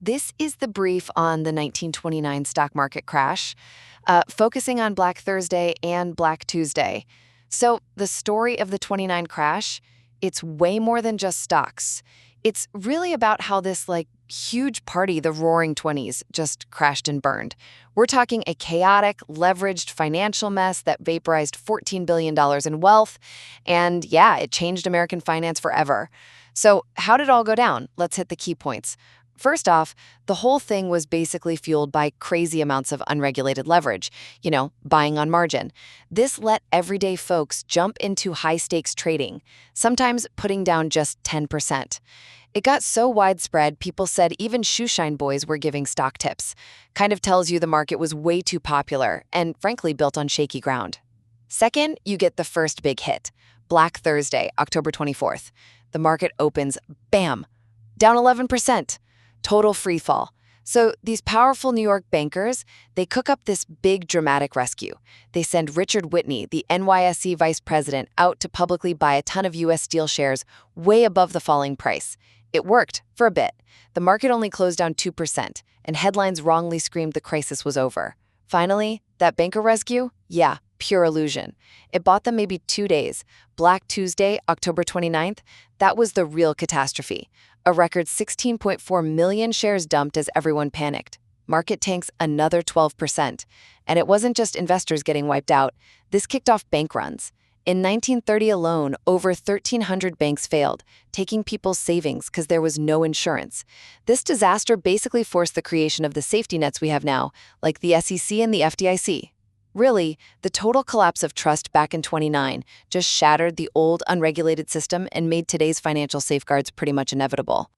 This is the brief on the 1929 stock market crash, focusing on Black Thursday and Black Tuesday. So, the story of the 29 crash, it's way more than just stocks. It's really about how this huge party, the Roaring 20s, just crashed and burned. We're talking a chaotic, leveraged financial mess that vaporized $14 billion in wealth, and yeah, it changed American finance forever. So, how did it all go down? Let's hit the key points. First off, the whole thing was basically fueled by crazy amounts of unregulated leverage, buying on margin. This let everyday folks jump into high-stakes trading, sometimes putting down just 10%. It got so widespread, people said even shoeshine boys were giving stock tips. Kind of tells you the market was way too popular and, frankly, built on shaky ground. Second, you get the first big hit, Black Thursday, October 24th. The market opens, bam, down 11%. Total free fall. So these powerful New York bankers, they cook up this big dramatic rescue. They send Richard Whitney, the NYSE vice president, out to publicly buy a ton of U.S. Steel shares way above the falling price. It worked for a bit. The market only closed down 2%, and headlines wrongly screamed the crisis was over. Finally, that banker rescue? Yeah, pure illusion. It bought them maybe 2 days. Black Tuesday, October 29th, that was the real catastrophe. A record 16.4 million shares dumped as everyone panicked. Market tanks another 12%. And it wasn't just investors getting wiped out. This kicked off bank runs. In 1930 alone, over 1,300 banks failed, taking people's savings because there was no insurance. This disaster basically forced the creation of the safety nets we have now, like the SEC and the FDIC. Really, the total collapse of trust back in 29 just shattered the old unregulated system and made today's financial safeguards pretty much inevitable.